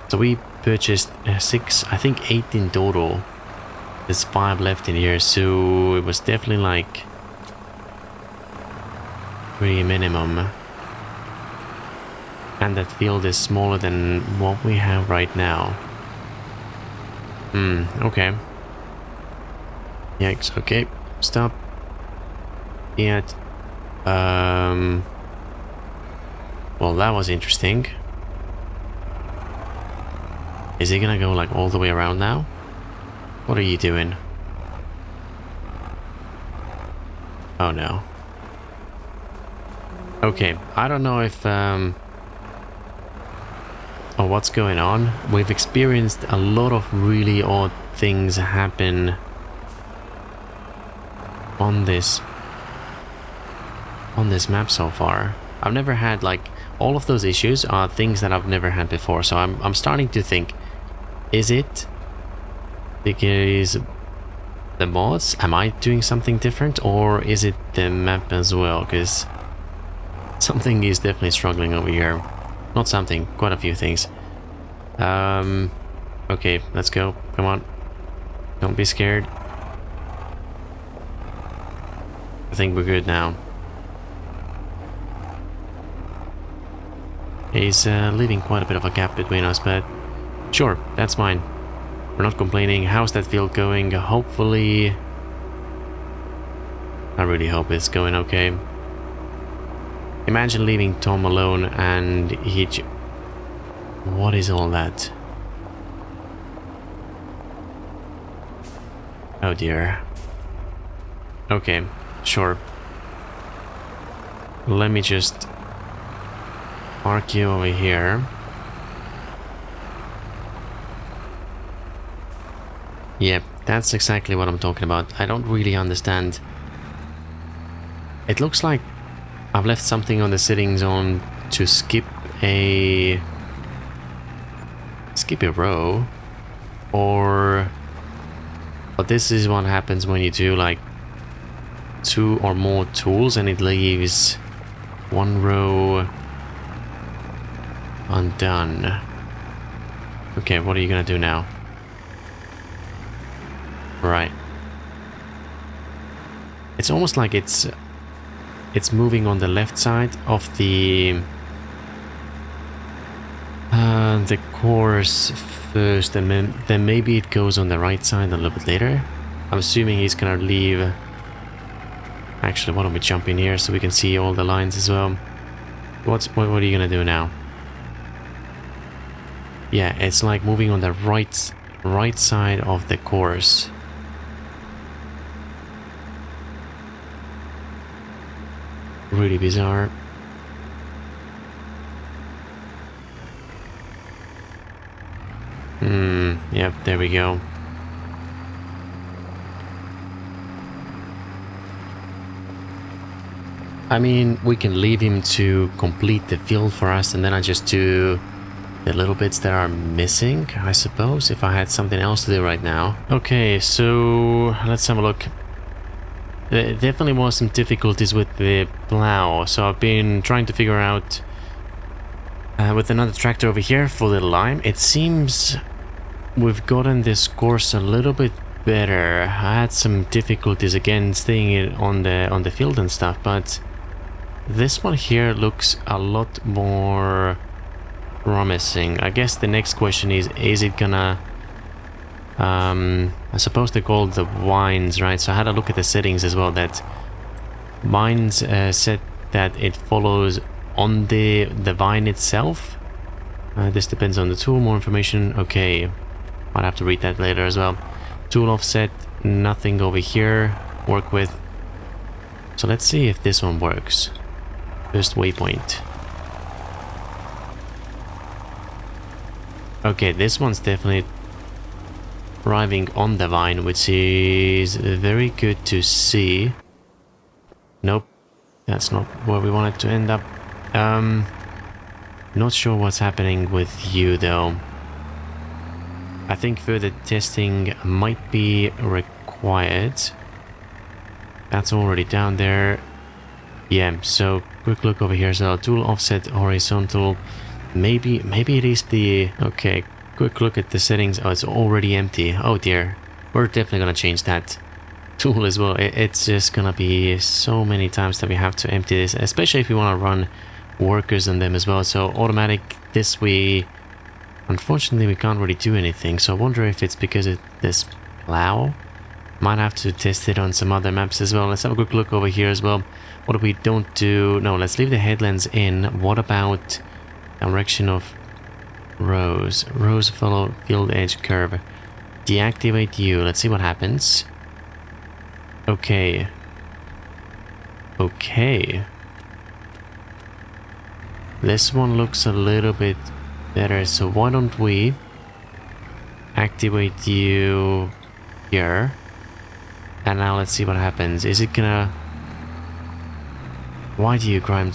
So we purchased 6, I think 8 in total. There's 5 left in here, so it was definitely like pretty minimum. And that field is smaller than what we have right now. Okay. Yikes, okay. Stop. Yet. Well, that was interesting. Is he gonna go like all the way around now? What are you doing? Oh no. Okay, I don't know if or what's going on. We've experienced a lot of really odd things happen on this map so far. I've never had like all of those issues are things that I've never had before, so I'm starting to think, is it because the mods, am I doing something different, or is it the map as well? Because something is definitely struggling over here. Not something, quite a few things. Okay, let's go. Come on. Don't be scared. I think we're good now. He's leaving quite a bit of a gap between us, but sure, that's fine. We're not complaining. How's that field going? Hopefully... I really hope it's going okay. Imagine leaving Tom alone and he... What is all that? Oh dear. Okay, sure. Let me just park you over here. Yep, that's exactly what I'm talking about. I don't really understand. It looks like I've left something on the sitting zone to skip a row, or but this is what happens when you do like 2 or more tools and it leaves one row undone. Okay, what are you gonna do now? Right. It's almost like it's moving on the left side of the course first, and then maybe it goes on the right side a little bit later. I'm assuming he's gonna leave. Actually, why don't we jump in here so we can see all the lines as well? What are you gonna do now? Yeah, it's like moving on the right side of the course. Really bizarre. Yep, there we go. I mean, we can leave him to complete the field for us, and then I just do the little bits that are missing, I suppose, if I had something else to do right now. Okay, so let's have a look. There definitely was some difficulties with the plow, so I've been trying to figure out with another tractor over here for the lime. It seems we've gotten this course a little bit better. I had some difficulties again staying on the field and stuff, but this one here looks a lot more promising. I guess the next question is it gonna I suppose they're called the vines, right? So I had a look at the settings as well, that vines said that it follows on the vine itself. This depends on the tool. More information. Okay, might have to read that later as well. Tool offset, nothing over here. Work with. So let's see if this one works. First waypoint. Okay, this one's definitely arriving on the vine, which is very good to see. Nope, that's not where we wanted to end up. Not sure what's happening with you though. I think further testing might be required. That's already down there. Yeah, so quick look over here as well. Tool offset horizontal. Maybe it is the... Okay, quick look at the settings. Oh, it's already empty. Oh dear. We're definitely gonna change that tool as well. It's just gonna be so many times that we have to empty this, especially if we want to run workers on them as well. So automatic, this we... Unfortunately, we can't really do anything. So I wonder if it's because of this plow. Might have to test it on some other maps as well. Let's have a quick look over here as well. What if we don't do... No, let's leave the headlands in. What about direction of rows? Rows follow field edge curve. Deactivate you. Let's see what happens. Okay. Okay. This one looks a little bit better. So why don't we activate you here? And now let's see what happens. Is it gonna... Why do you climb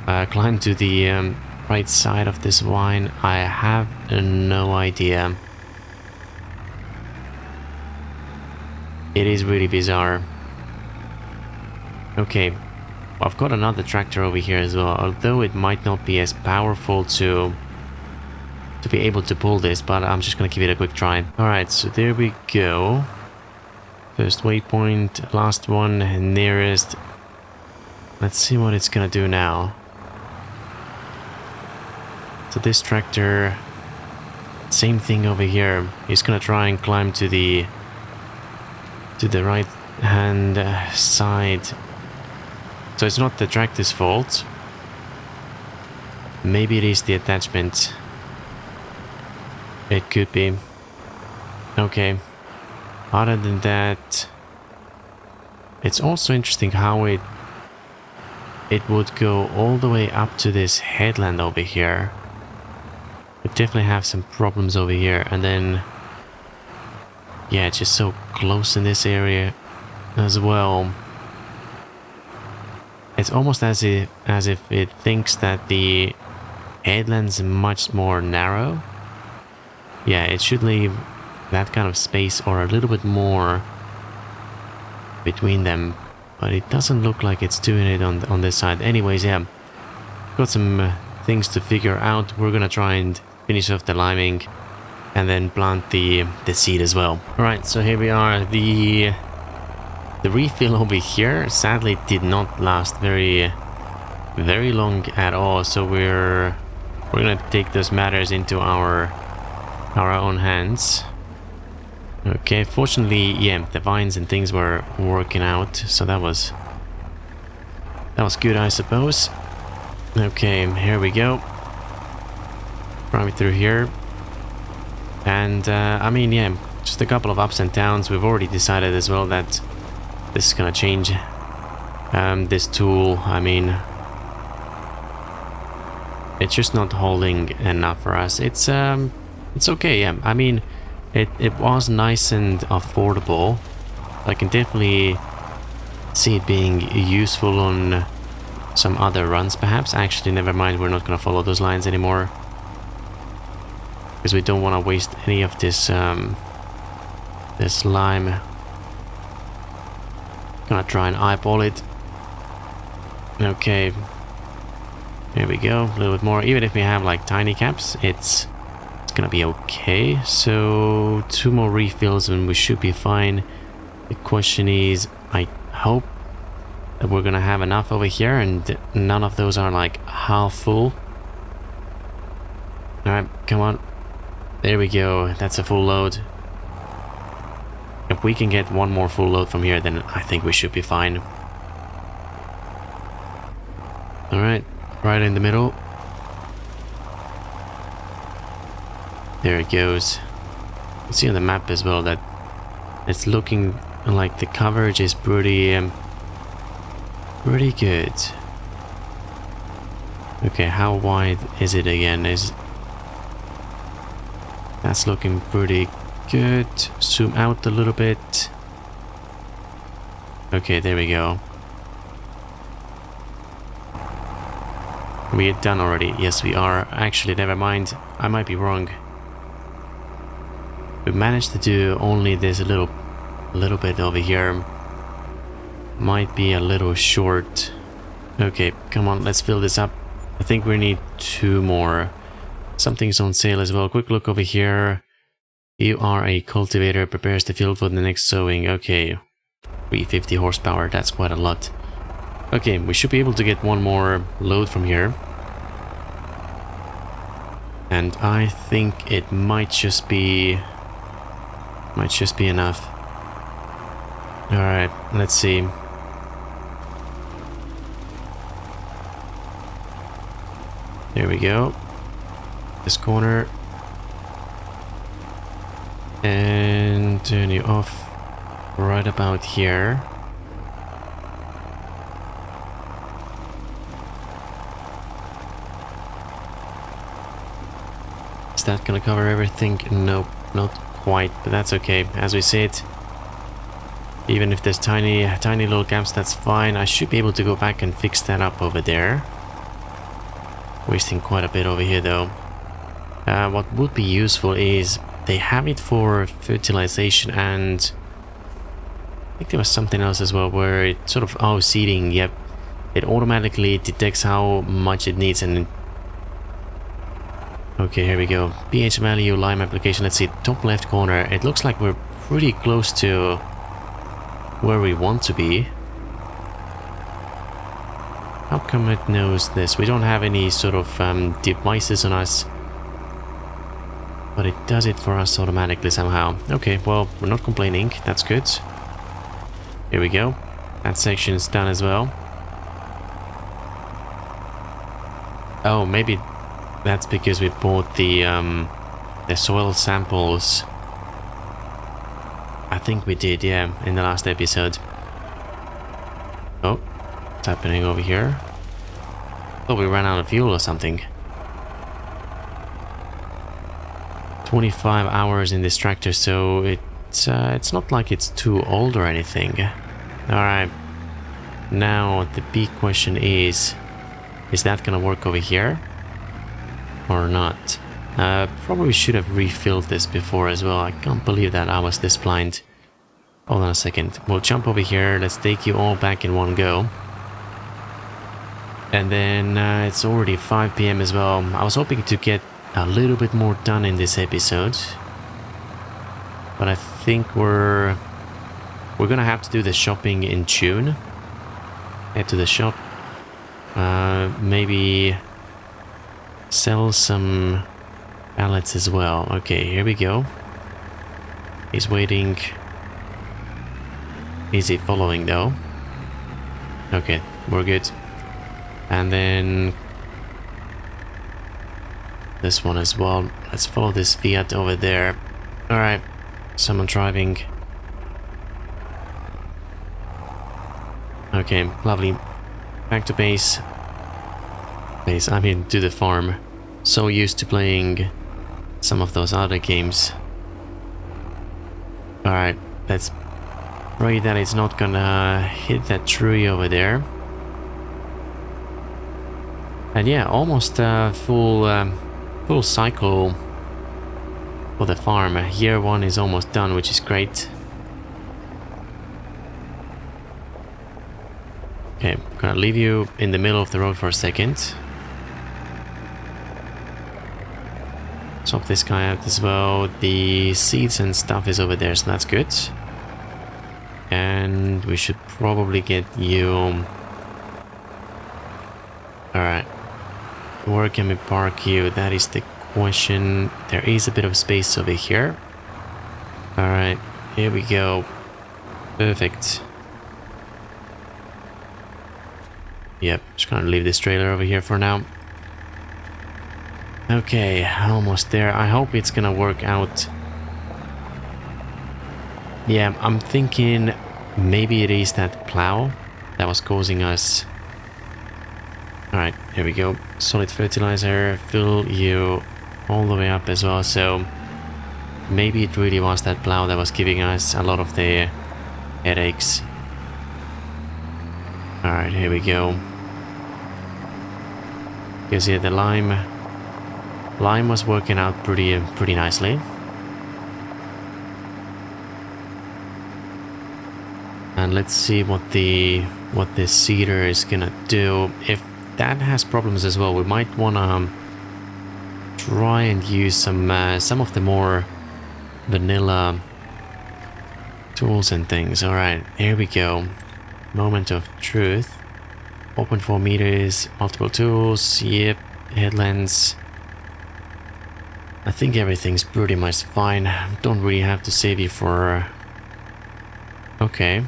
to the right side of this vine? I have no idea. It is really bizarre. Okay, I've got another tractor over here as well, although it might not be as powerful to be able to pull this, but I'm just gonna give it a quick try. Alright, so there we go. First waypoint, last one, nearest. Let's see what it's gonna do now. So this tractor, same thing over here. He's gonna try and climb to the right hand side. So it's not the tractor's fault. Maybe it is the attachment. It could be. Okay. Other than that, it's also interesting how it would go all the way up to this headland over here. We definitely have some problems over here, and then yeah, it's just so close in this area as well. It's almost as if it thinks that the headland's much more narrow. Yeah, it should leave that kind of space or a little bit more between them, but it doesn't look like it's doing it on this side. Anyways, yeah, got some things to figure out. We're gonna try and finish off the liming and then plant the seed as well. All right, so here we are. The refill over here sadly did not last very long at all, so we're gonna take those matters into our own hands. Okay, fortunately, yeah, the vines and things were working out, so that was good, I suppose. Okay, here we go. Drive through here. And I mean, yeah, just a couple of ups and downs. We've already decided as well that this is gonna change this tool. I mean, it's just not holding enough for us. It's okay, yeah. I mean, it was nice and affordable. I can definitely see it being useful on some other runs, perhaps. Actually, never mind. We're not gonna follow those lines anymore, because we don't want to waste any of this this lime. Gonna try and eyeball it. Okay, there we go. A little bit more. Even if we have like tiny caps, it's gonna be okay. So 2 more refills and we should be fine. The question is, I hope that we're gonna have enough over here and none of those are like half full. All right, come on. There we go. That's a full load. If we can get one more full load from here, then I think we should be fine. All right, right in the middle. There it goes. You see on the map as well that it's looking like the coverage is pretty good. Okay, how wide is it again? That's looking pretty good. Zoom out a little bit. Okay, there we go. We are done already. Yes, we are. Actually, never mind. I might be wrong. We managed to do only this little bit over here. Might be a little short. Okay, come on, let's fill this up. I think we need 2 more. Something's on sale as well. Quick look over here. You are a cultivator, prepares the field for the next sowing. Okay, 350 horsepower, that's quite a lot. Okay, we should be able to get 1 more load from here. And I think it might just be enough. Alright, let's see. There we go. This corner. And turn you off right about here. Is that gonna cover everything? Nope, not quite, but that's okay. As we said, even if there's tiny little gaps, that's fine. I should be able to go back and fix that up over there. Wasting quite a bit over here though. What would be useful is they have it for fertilization, and I think there was something else as well where it sort of, oh, seeding, yep. It automatically detects how much it needs and okay, here we go. pH value, lime application. Let's see, top left corner. It looks like we're pretty close to where we want to be. How come it knows this? We don't have any sort of devices on us, but it does it for us automatically somehow. Okay, well, we're not complaining. That's good. Here we go. That section is done as well. Oh, maybe that's because we bought the soil samples. I think we did, yeah, in the last episode. Oh, what's happening over here? Oh, we ran out of fuel or something. 25 hours in this tractor, so it's not like it's too old or anything. Alright. Now, the big question is that gonna work over here? Or not? Probably should have refilled this before as well. I can't believe that I was this blind. Hold on a second. We'll jump over here. Let's take you all back in one go. And then it's already 5 p.m. as well. I was hoping to get a little bit more done in this episode. But I think we're gonna have to do the shopping in June. Head to the shop. Maybe sell some pallets as well. Okay, here we go. He's waiting. Is he following though? Okay, we're good. And then this one as well. Let's follow this Fiat over there. Alright, someone driving. Okay, lovely. Back to base. I mean, to the farm. So used to playing some of those other games. Alright, let's pray that it's not gonna hit that tree over there. And yeah, almost a full cycle for the farm. Year 1 is almost done, which is great. Okay, I'm gonna leave you in the middle of the road for a second. Swap this guy out as well. The seeds and stuff is over there, so that's good. And we should probably get you... Alright. Where can we park you? That is the question. There is a bit of space over here. Alright, here we go. Perfect. Yep, just gonna leave this trailer over here for now. Okay, almost there. I hope it's gonna work out. Yeah, I'm thinking maybe it is that plow that was causing us. Alright, here we go. Solid fertilizer, fill you all the way up as well. So maybe it really was that plow that was giving us a lot of the headaches. Alright, here we go. You see the lime was working out pretty nicely. And let's see what the seeder is gonna do. If that has problems as well, we might wanna try and use some of the more vanilla tools and things. Alright, here we go. Moment of truth. 4.4 meters, multiple tools, yep, headlands. I think everything's pretty much fine. Don't really have to save you for... Okay.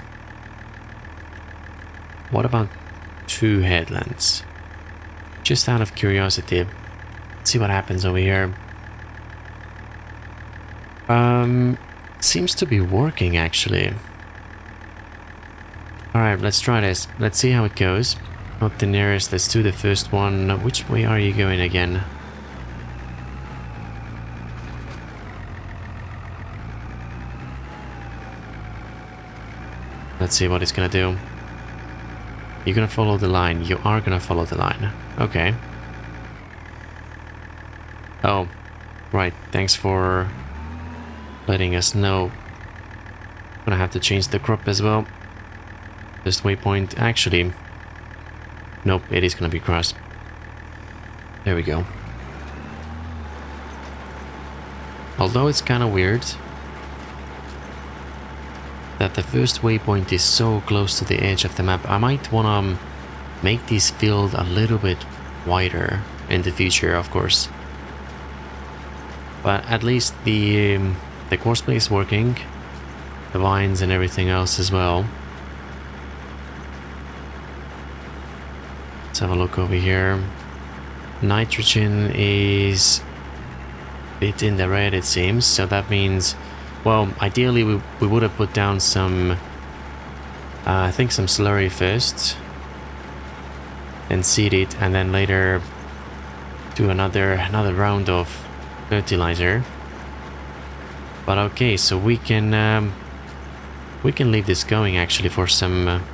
What about 2 headlands? Just out of curiosity. Let's see what happens over here. Seems to be working actually. Alright, let's try this. Let's see how it goes. Not the nearest, let's do the first one. Which way are you going again? Let's see what it's gonna do. You're gonna follow the line. You are gonna follow the line. Okay. Oh, right. Thanks for letting us know. Gonna have to change the crop as well. This waypoint, actually... Nope, it is gonna be cross. There we go. Although it's kinda weird that the first waypoint is so close to the edge of the map, I might wanna make this field a little bit wider in the future, of course. But at least the courseplay is working, the vines and everything else as well. Let's have a look over here. Nitrogen is a bit in the red, it seems, so that means Well, ideally we would have put down some, I think some slurry first, and seed it, and then later do another round of fertilizer. But okay, so we can leave this going actually for some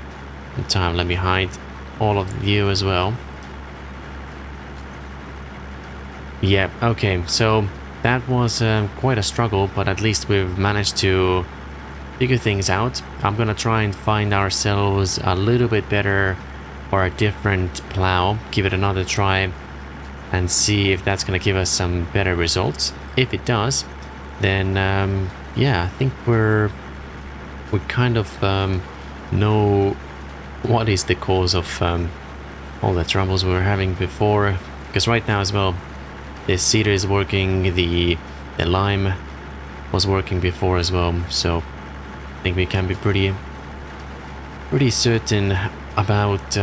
time. Let me hide all of you as well. Yeah, okay, so that was quite a struggle, but at least we've managed to figure things out. I'm gonna try and find ourselves a little bit better or a different plow, give it another try and see if that's gonna give us some better results. If it does, then yeah, I think we kind of know what is the cause of all the troubles we were having before, because right now as well, the seeder is working, the lime was working before as well, so I think we can be pretty certain about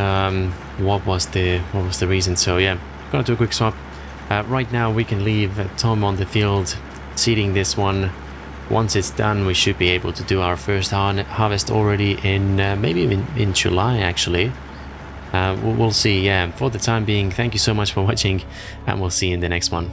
what was the reason. So yeah, gonna do a quick swap. Right now we can leave Tom on the field seeding this one. Once it's done, we should be able to do our first harvest already in maybe even in July actually. We'll see. Yeah, for the time being, thank you so much for watching, and we'll see you in the next one.